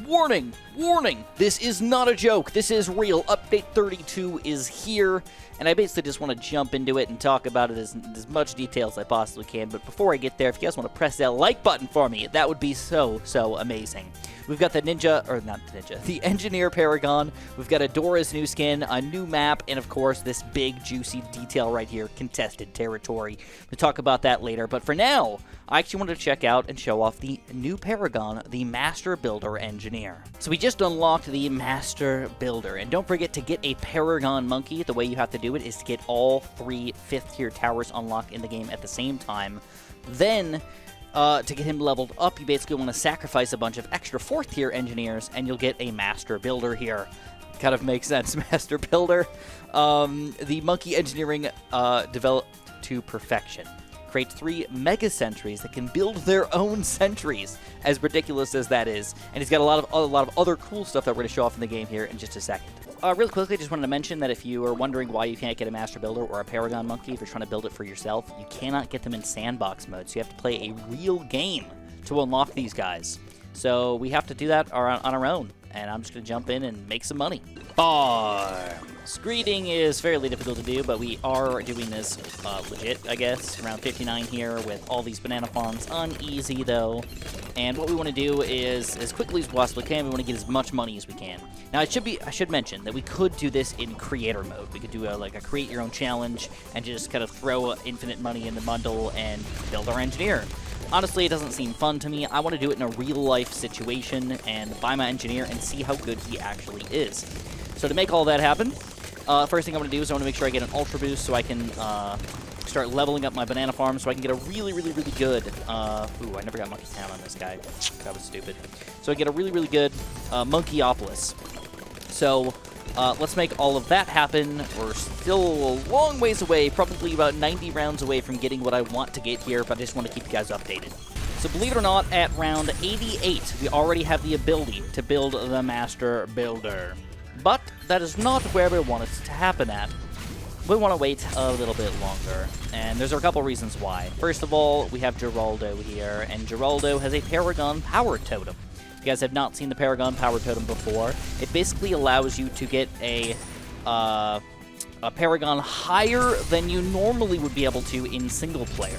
Warning! Warning! This is not a joke. This is real. Update 32 is here, and I basically just want to jump into it and talk about it as much detail as I possibly can. But before I get there, if you guys want to press that like button for me, that would be so amazing. We've got the the Engineer Paragon. We've got Adora's new skin, a new map, and of course this big juicy detail right here, contested territory. We'll talk about that later, but for now, I actually wanted to check out and show off the new Paragon, the Master Builder Engineer. So we just unlocked the Master Builder, and don't forget to get a Paragon Monkey. The way you have to do it is to get all 3 5th tier towers unlocked in the game at the same time. Then, to get him leveled up, you basically want to sacrifice a bunch of extra 4th tier engineers, and you'll get a Master Builder here. Kind of makes sense, Master Builder. The monkey engineering developed to perfection. Create 3 mega sentries that can build their own sentries, as ridiculous as that is. And he's got a lot of other cool stuff that we're going to show off in the game here in just a second. Really quickly, I just wanted to mention that if you are wondering why you can't get a Master Builder or a Paragon Monkey if you're trying to build it for yourself, you cannot get them in sandbox mode, so you have to play a real game to unlock these guys. So we have to do that on our own, and I'm just going to jump in and make some money. Farms. Greeting is fairly difficult to do, but we are doing this legit, I guess. Around 59 here with all these banana farms on easy, though. And what we want to do is, as quickly as we possibly can, we want to get as much money as we can. Now, I should mention that we could do this in creator mode. We could do like a create your own challenge and just kind of throw infinite money in the bundle and build our engineer. Honestly, it doesn't seem fun to me. I want to do it in a real-life situation and buy my engineer and see how good he actually is. So to make all that happen, first thing I want to do is I want to make sure I get an Ultra Boost so I can start leveling up my banana farm so I can get a really good... ooh, I never got Monkey Town on this guy. That was stupid. So I get a really good Monkeyopolis. So let's make all of that happen. We're still a long ways away, probably about 90 rounds away from getting what I want to get here, but I just want to keep you guys updated. So believe it or not, at round 88, we already have the ability to build the Master Builder. But that is not where we want it to happen at. We want to wait a little bit longer, and there's a couple reasons why. First of all, we have Geraldo here, and Geraldo has a Paragon Power Totem. If you guys have not seen the Paragon Power Totem before, it basically allows you to get a Paragon higher than you normally would be able to in single player.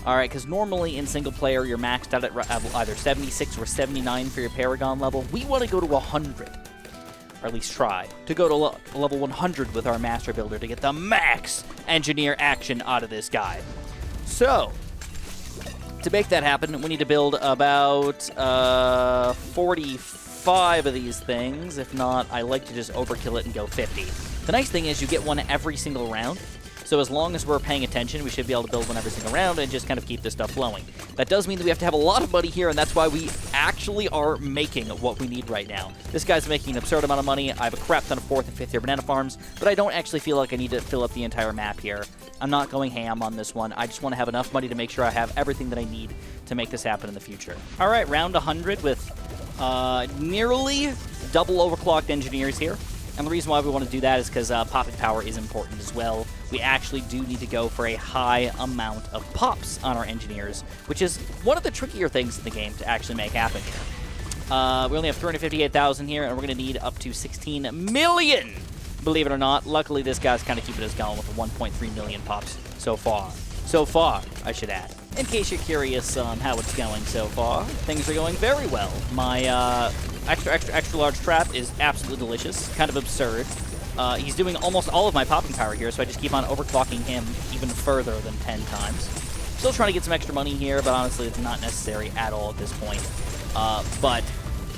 Alright, because normally in single player, you're maxed out at either 76 or 79 for your Paragon level. We want to go to 100. Or at least try to go to level 100 with our Master Builder to get the max engineer action out of this guy. So, to make that happen, we need to build about 45 of these things. If not, I like to just overkill it and go 50. The nice thing is you get one every single round. So as long as we're paying attention, we should be able to build one every single round and just kind of keep this stuff flowing. That does mean that we have to have a lot of money here, and that's why we actually are making what we need right now. This guy's making an absurd amount of money. I have a crap ton of 4th and 5th tier banana farms, but I don't actually feel like I need to fill up the entire map here. I'm not going ham on this one. I just want to have enough money to make sure I have everything that I need to make this happen in the future. All right, round 100 with nearly double overclocked engineers here. And the reason why we want to do that is because popping power is important as well. We actually do need to go for a high amount of pops on our engineers, which is one of the trickier things in the game to actually make happen here. We only have 358,000 here, and we're going to need up to 16 million, believe it or not. Luckily, this guy's kind of keeping us going with 1.3 million pops so far. So far, I should add. In case you're curious on how it's going so far, things are going very well. My extra large trap is absolutely delicious, kind of absurd. He's doing almost all of my popping power here, so I just keep on overclocking him even further than 10 times. Still trying to get some extra money here, but honestly, it's not necessary at all at this point.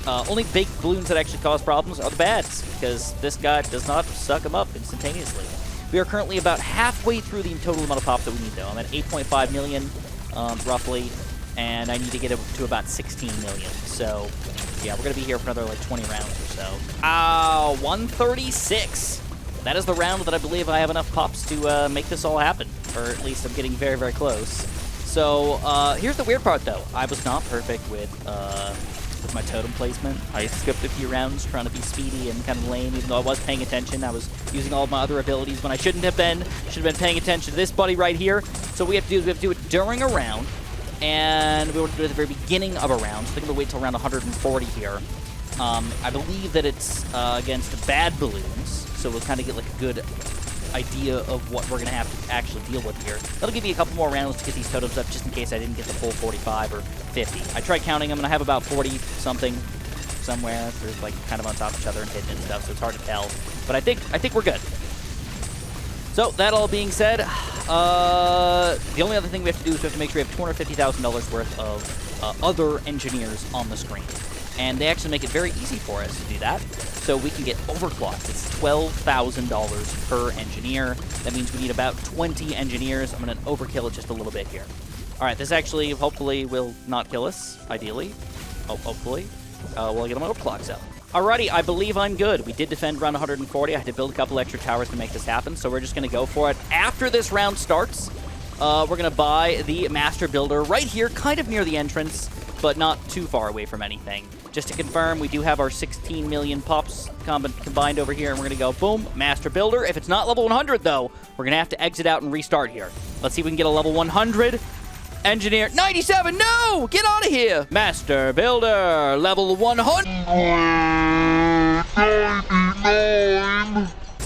Only big balloons that actually cause problems are the bads, because this guy does not suck them up instantaneously. We are currently about halfway through the total amount of pops that we need, though. I'm at 8.5 million, roughly, and I need to get it to about 16 million. So, yeah, we're going to be here for another, like, 20 rounds or so. 136. That is the round that I believe I have enough pops to make this all happen, or at least I'm getting very close. So, here's the weird part, though. I was not perfect with my totem placement. I skipped a few rounds trying to be speedy and kind of lame, even though I was paying attention. I was using all of my other abilities when I shouldn't have been. Should have been paying attention to this buddy right here. So what we have to do is we have to do it during a round, and we want to do it at the very beginning of a round. So I think we'll wait till around 140 here. I believe that it's against bad balloons, so we'll kind of get like a good idea of what we're going to have to actually deal with here. That'll give me a couple more rounds to get these totems up, just in case I didn't get the full 45 or 50. I tried counting them, and I have about 40-something somewhere. They're like kind of on top of each other and hidden and stuff, so it's hard to tell. But I think we're good. So, that all being said, the only other thing we have to do is we have to make sure we have $250,000 worth of other engineers on the screen. And they actually make it very easy for us to do that. So we can get overclocked. It's $12,000 per engineer. That means we need about 20 engineers. I'm going to overkill it just a little bit here. All right, this actually hopefully will not kill us, ideally. Oh, hopefully. We'll get my overclocks up. Alrighty, I believe I'm good. We did defend round 140. I had to build a couple extra towers to make this happen, so we're just going to go for it. After this round starts, we're going to buy the Master Builder right here, kind of near the entrance, but not too far away from anything. Just to confirm, we do have our 16 million pops combined over here, and we're going to go, boom, Master Builder. If it's not level 100, though, we're going to have to exit out and restart here. Let's see if we can get a level 100. Engineer, 97, no! Get out of here! Master Builder, level 100.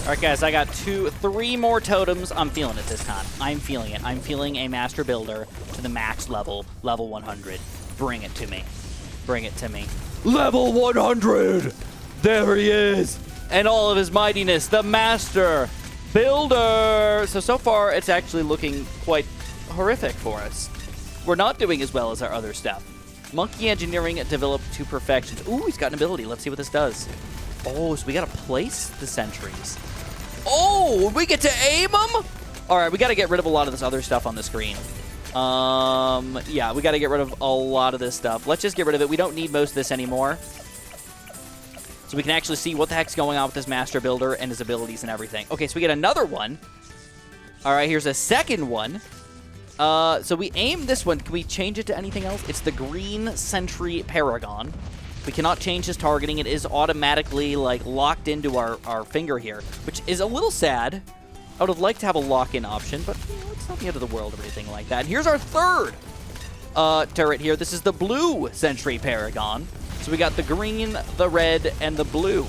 Alright, guys, I got 3 more totems. I'm feeling it this time. I'm feeling it. I'm feeling a Master Builder to the max level, level 100. Bring it to me. Bring it to me. Level 100! There he is! And all of his mightiness, the Master Builder! So far, it's actually looking quite horrific for us. We're not doing as well as our other stuff. Monkey Engineering developed to perfection. Ooh, he's got an ability. Let's see what this does. Oh, so we got to place the sentries. Oh, we get to aim them? All right, we got to get rid of a lot of this other stuff on the screen. Yeah, we got to get rid of a lot of this stuff. Let's just get rid of it. We don't need most of this anymore. So we can actually see what the heck's going on with this Master Builder and his abilities and everything. Okay, so we get another one. All right, here's a second one. So we aim this one. Can we change it to anything else? It's the Green Sentry Paragon. We cannot change his targeting. It is automatically, like, locked into our finger here, which is a little sad. I would have liked to have a lock-in option, but you know, it's not the end of the world or anything like that. And here's our third turret here. This is the Blue Sentry Paragon. So we got the green, the red, and the blue.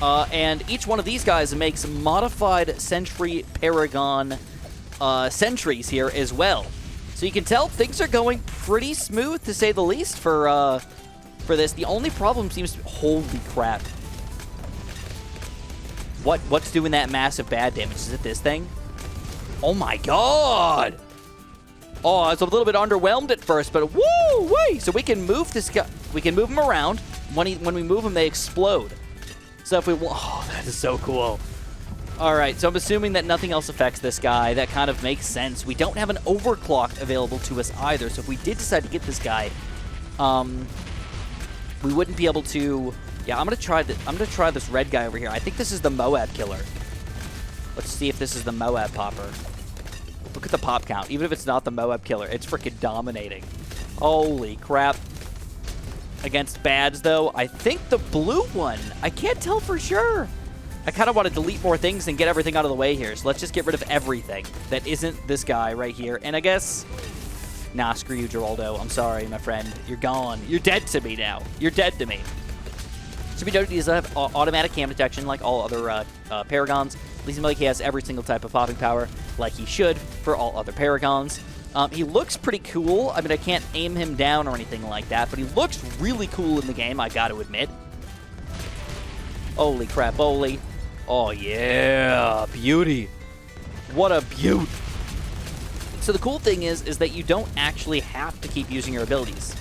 And each one of these guys makes modified Sentry Paragon sentries here as well. So you can tell things are going pretty smooth, to say the least, for this. The only problem seems to be... Holy crap. What's doing that massive bad damage? Is it this thing? Oh my god! Oh, I was a little bit underwhelmed at first, but woo-wee! So we can move this guy. We can move him around. When we move him, they explode. So if we want... Oh, that is so cool. Alright, so I'm assuming that nothing else affects this guy. That kind of makes sense. We don't have an overclock available to us either, so if we did decide to get this guy, we wouldn't be able to... Yeah, I'm gonna try this red guy over here. I think this is the Moab killer. Let's see if this is the Moab popper. Look at the pop count. Even if it's not the Moab killer, it's freaking dominating. Holy crap. Against bads, though, I think the blue one. I can't tell for sure. I kind of want to delete more things and get everything out of the way here. So let's just get rid of everything that isn't this guy right here. And I guess... Nah, screw you, Geraldo. I'm sorry, my friend. You're gone. You're dead to me now. You're dead to me. So we don't need to have automatic cam detection like all other Paragons. At least like he has every single type of popping power like he should for all other Paragons. He looks pretty cool. I mean, I can't aim him down or anything like that, but he looks really cool in the game, I got to admit. Holy crap, holy. Oh, yeah. Beauty. What a beaut. So the cool thing is that you don't actually have to keep using your abilities.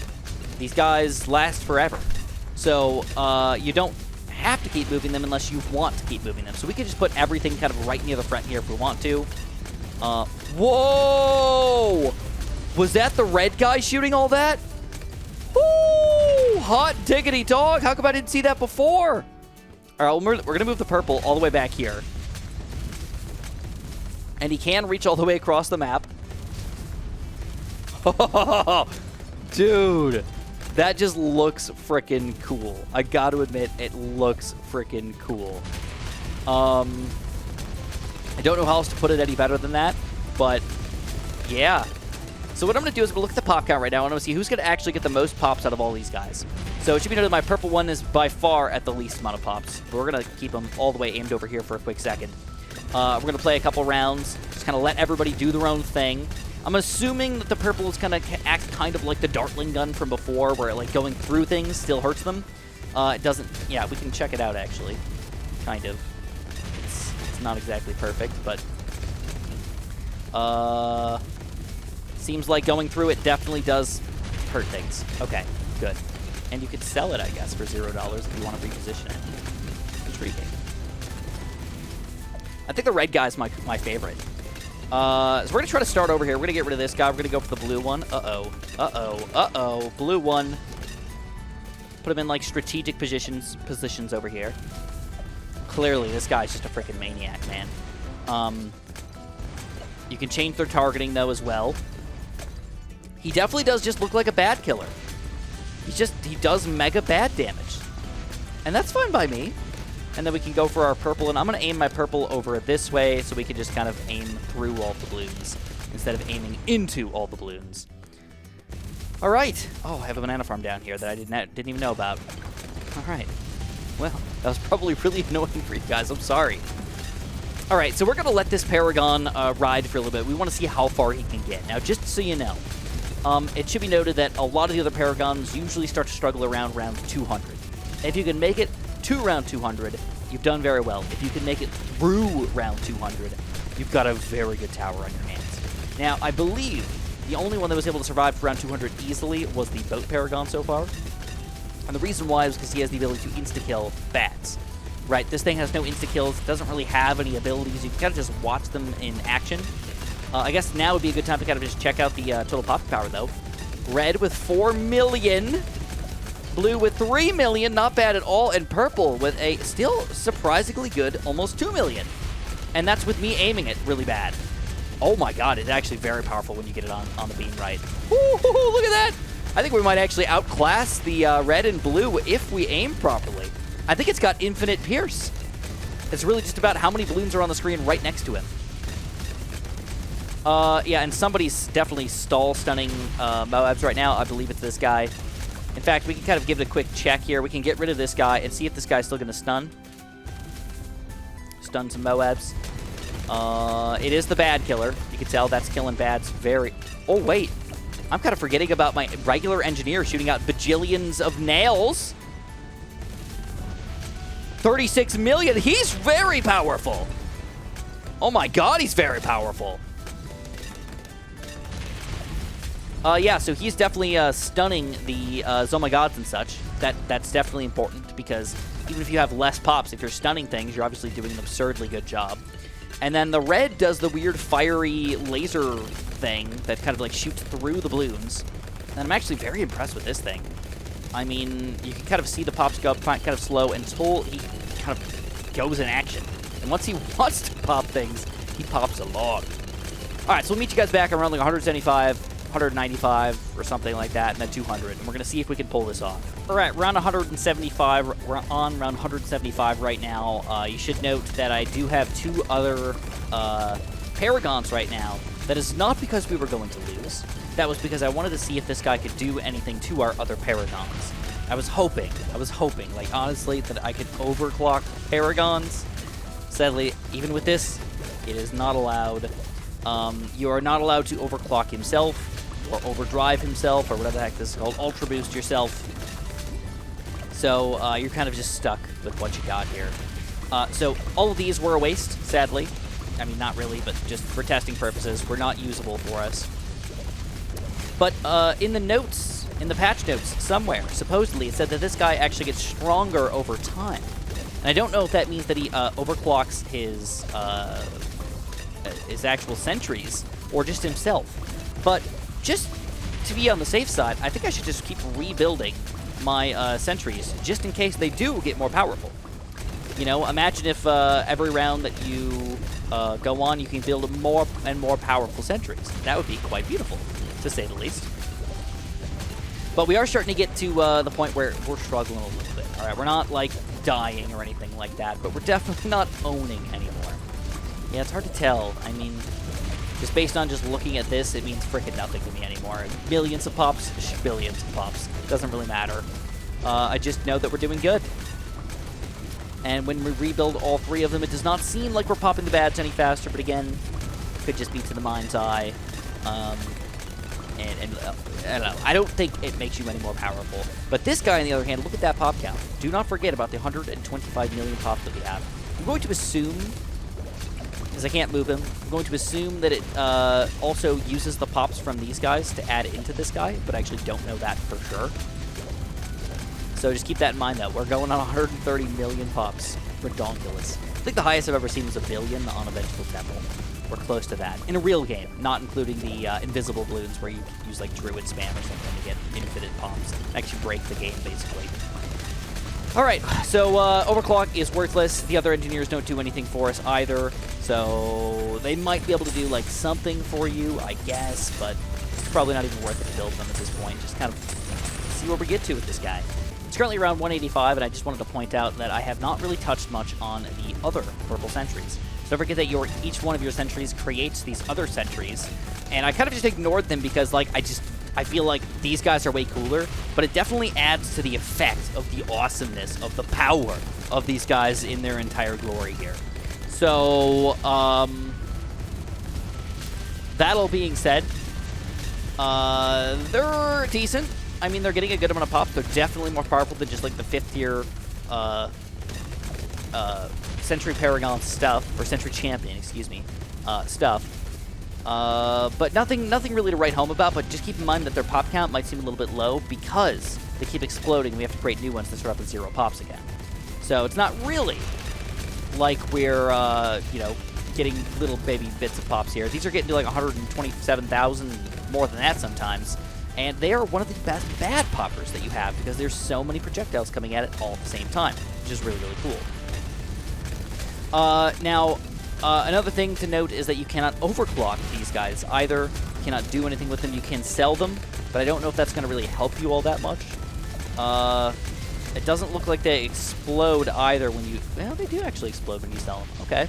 These guys last forever. So you don't have to keep moving them unless you want to keep moving them. So we can just put everything kind of right near the front here if we want to. Whoa! Was that the red guy shooting all that? Woo! Hot diggity dog. How come I didn't see that before? All right, we're going to move the purple all the way back here. And he can reach all the way across the map. Dude, that just looks freaking cool. I got to admit, it looks freaking cool. I don't know how else to put it any better than that, but yeah. So what I'm going to do is we'll look at the pop count right now. I want to see who's going to actually get the most pops out of all these guys. So it should be noted my purple one is by far at the least amount of pops. But we're going to keep them all the way aimed over here for a quick second. We're going to play a couple rounds, just kind of let everybody do their own thing. I'm assuming that the purple is going to act kind of like the Dartling gun from before, where like going through things still hurts them. It doesn't, yeah, we can check it out actually. Kind of. It's not exactly perfect, but seems like going through it definitely does hurt things. Okay, good. And you could sell it, I guess, for $0 if you want to reposition it. Intriguing. I think the red guy's my favorite. So we're going to try to start over here. We're going to get rid of this guy. We're going to go for the blue one. Uh-oh. Uh-oh. Uh-oh. Blue one. Put him in, like, strategic positions over here. Clearly, this guy's just a freaking maniac, man. You can change their targeting, though, as well. He definitely does just look like a bad killer. He does mega bad damage. And that's fine by me. And then we can go for our purple, and I'm going to aim my purple over this way so we can just kind of aim through all the balloons instead of aiming into all the balloons. All right. Oh, I have a banana farm down here that I didn't even know about. All right. Well, that was probably really annoying for you guys. I'm sorry. All right, so we're going to let this Paragon ride for a little bit. We want to see how far he can get. Now, just so you know, it should be noted that a lot of the other Paragons usually start to struggle around round 200. If you can make it to round 200, you've done very well. If you can make it through round 200, you've got a very good tower on your hands. Now, I believe the only one that was able to survive for round 200 easily was the Boat Paragon so far. And the reason why is because he has the ability to insta-kill bats. Right, this thing has no insta-kills, doesn't really have any abilities. You can kind of just watch them in action. I guess now would be a good time to kind of just check out the total pop power, though. Red with 4 million. Blue with 3 million, not bad at all. And purple with a still surprisingly good almost 2 million. And that's with me aiming it really bad. Oh my god, it's actually very powerful when you get it on the beam right. Ooh, look at that! I think we might actually outclass the red and blue if we aim properly. I think it's got infinite pierce. It's really just about how many balloons are on the screen right next to him. Yeah, and somebody's definitely stall stunning Moabs right now. I believe it's this guy. In fact, we can kind of give it a quick check here. We can get rid of this guy and see if this guy's still going to stun. Stun some Moabs. It is the bad killer. You can tell that's killing bads very... Oh, wait. I'm kind of forgetting about my regular engineer shooting out bajillions of nails. 36 million. He's very powerful. Oh my god, he's very powerful. Yeah, so he's definitely stunning the Zomagods and such. That's definitely important because even if you have less pops, if you're stunning things, you're obviously doing an absurdly good job. And then the red does the weird fiery laser thing that kind of like shoots through the balloons. And I'm actually very impressed with this thing. I mean, you can kind of see the pops go up kind of slow until he kind of goes in action. And once he wants to pop things, he pops a lot. All right, so we'll meet you guys back around like 175, 195 or something like that, and then 200. And we're going to see if we can pull this off. All right, round 175. We're on round 175 right now. You should note that I do have 2 other Paragons right now. That is not because we were going to lose. That was because I wanted to see if this guy could do anything to our other Paragons. I was hoping, like, honestly, that I could overclock Paragons. Sadly, even with this, it is not allowed. You are not allowed to overclock himself, or overdrive himself, or whatever the heck this is called, ultra boost yourself. So, you're kind of just stuck with what you got here. So, all of these were a waste, sadly. I mean, not really, but just for testing purposes, were not usable for us. But in the notes, in the patch notes somewhere, supposedly it said that this guy actually gets stronger over time. And I don't know if that means that he overclocks his actual sentries or just himself. But just to be on the safe side, I think I should just keep rebuilding my sentries just in case they do get more powerful. You know, imagine if every round that you go on, you can build more and more powerful sentries. That would be quite beautiful, to say the least. But we are starting to get to the point where we're struggling a little bit. All right, we're not, like, dying or anything like that, but we're definitely not owning anymore. Yeah, it's hard to tell. I mean, Just based on just looking at this, it means freaking nothing to me anymore. Millions of pops, billions of pops. Doesn't really matter. I just know that we're doing good. And when we rebuild all 3 of them, it does not seem like we're popping the bads any faster, but again, could just be to the mind's eye. And I don't know. I don't think it makes you any more powerful. But this guy, on the other hand, look at that pop count. Do not forget about the 125 million pops that we have. I'm going to assume, because I can't move him, I'm going to assume that it also uses the pops from these guys to add into this guy, but I actually don't know that for sure. So just keep that in mind, though. We're going on 130 million pops. Redonkulous. I think the highest I've ever seen was 1 billion on a Vengeful Temple. We're close to that. In a real game, not including the invisible balloons where you use like Druid spam or something to get infinite pops. Actually break the game, basically. Alright, so Overclock is worthless. The other engineers don't do anything for us either. So they might be able to do like something for you, I guess, but it's probably not even worth it to build them at this point. Just kind of see where we get to with this guy. It's currently around 185, and I just wanted to point out that I have not really touched much on the other purple sentries. So don't forget that each one of your sentries creates these other sentries, and I kind of just ignored them because, like, I feel like these guys are way cooler, but it definitely adds to the effect of the awesomeness, of the power of these guys in their entire glory here. So, that all being said, they're decent. I mean, they're getting a good amount of pops. They're definitely more powerful than just, like, the 5th tier, Century Paragon stuff, or Century Champion, excuse me, stuff. But nothing really to write home about, but just keep in mind that their pop count might seem a little bit low because they keep exploding. We have to create new ones that start up with 0 pops again. So it's not really like we're, you know, getting little baby bits of pops here. These are getting to like 127,000, more than that sometimes. And they are one of the best bad poppers that you have because there's so many projectiles coming at it all at the same time, which is really, really cool. Now, another thing to note is that you cannot overclock these guys either. You cannot do anything with them. You can sell them, but I don't know if that's going to really help you all that much. It doesn't look like they explode either when you... Well, they do actually explode when you sell them. Okay.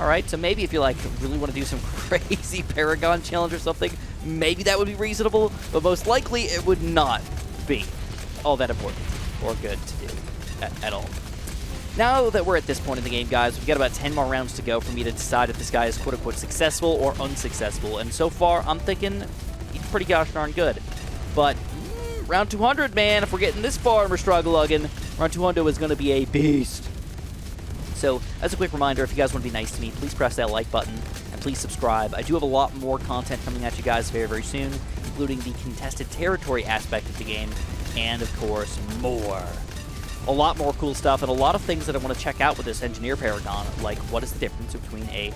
All right, so maybe if you like really want to do some crazy Paragon challenge or something, maybe that would be reasonable, but most likely it would not be all that important or good to do at all. Now that we're at this point in the game, guys, we've got about 10 more rounds to go for me to decide if this guy is quote-unquote successful or unsuccessful, and so far I'm thinking he's pretty gosh darn good. But round 200, man, if we're getting this far and we're struggling, round 200 is going to be a beast. So, as a quick reminder, if you guys want to be nice to me, please press that like button, and please subscribe. I do have a lot more content coming at you guys very, very soon, including the contested territory aspect of the game, and, of course, more. A lot more cool stuff, and a lot of things that I want to check out with this Engineer Paragon, like what is the difference between a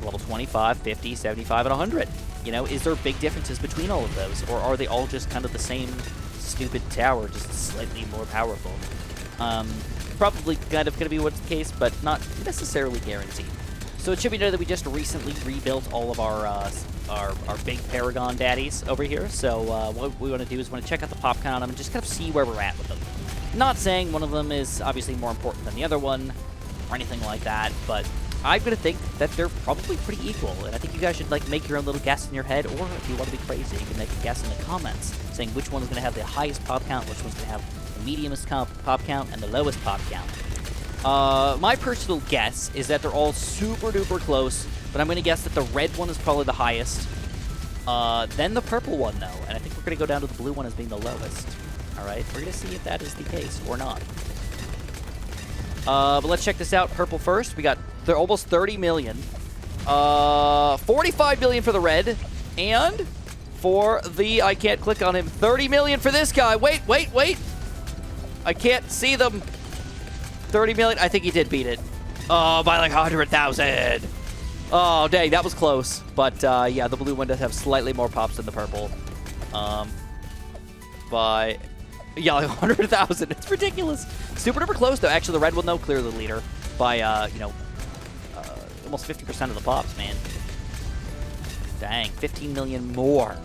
level 25, 50, 75, and 100? You know, is there big differences between all of those, or are they all just kind of the same stupid tower, just slightly more powerful? Probably kind of going to be what's the case, but not necessarily guaranteed. So it should be noted that we just recently rebuilt all of our big Paragon daddies over here. So what we want to do is want to check out the pop count on them and just kind of see where we're at with them. Not saying one of them is obviously more important than the other one or anything like that, but I'm going to think that they're probably pretty equal. And I think you guys should like make your own little guess in your head, or if you want to be crazy, you can make a guess in the comments saying which one's going to have the highest pop count, which one's going to have mediumest pop count, and the lowest pop count. My personal guess is that they're all super duper close, but I'm going to guess that the red one is probably the highest. Then the purple one, though, and I think we're going to go down to the blue one as being the lowest. Alright, we're going to see if that is the case or not. But let's check this out. Purple first. They're almost 30 million. 45 million for the red, and for the, I can't click on him, 30 million for this guy. Wait. I can't see them. 30 million. I think he did beat it. Oh, by like 100,000. Oh, dang, that was close. But, yeah, the blue one does have slightly more pops than the purple. By, yeah, like 100,000. It's ridiculous. Super duper close, though. Actually, the red one, though, clearly the leader by, you know, almost 50% of the pops, man. Dang, 15 million more.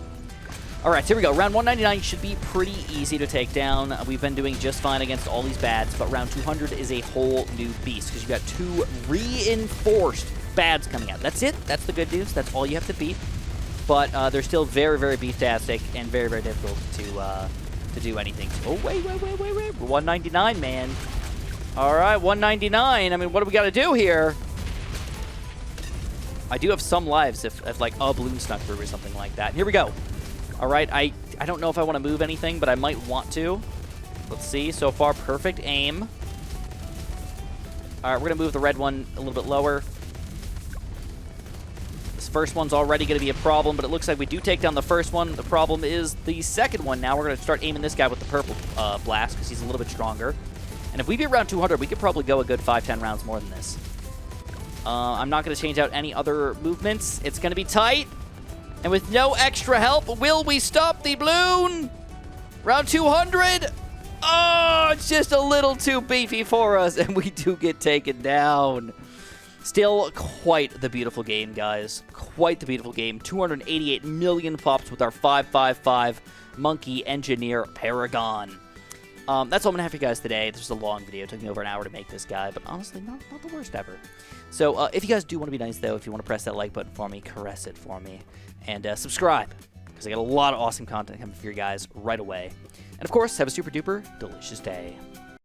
All right, here we go. Round 199 should be pretty easy to take down. We've been doing just fine against all these bads, but round 200 is a whole new beast because you've got 2 reinforced bad's coming out. That's it. That's the good news. That's all you have to beat. But they're still very, very beeftastic and very, very difficult to do anything. Oh, wait. We're 199, man. All right, 199. I mean, what do we got to do here? I do have some lives if like, a balloon snuck through or something like that. Here we go. All right, I don't know if I want to move anything, but I might want to. Let's see. So far, perfect aim. All right, we're going to move the red one a little bit lower. This first one's already going to be a problem, but it looks like we do take down the first one. The problem is the second one. Now we're going to start aiming this guy with the purple blast because he's a little bit stronger. And if we beat round 200, we could probably go a good 5-10 rounds more than this. I'm not going to change out any other movements. It's going to be tight. And with no extra help, will we stop the balloon? Round 200. Oh, it's just a little too beefy for us, and we do get taken down. Still quite the beautiful game, guys. Quite the beautiful game. 288 million pops with our 555 Monkey Engineer Paragon. That's all I'm going to have for you guys today. This was a long video. It took me over an hour to make this guy, but honestly, not the worst ever. So if you guys do want to be nice, though, if you want to press that like button for me, caress it for me, and subscribe, because I got a lot of awesome content coming for you guys right away. And, of course, have a super-duper delicious day.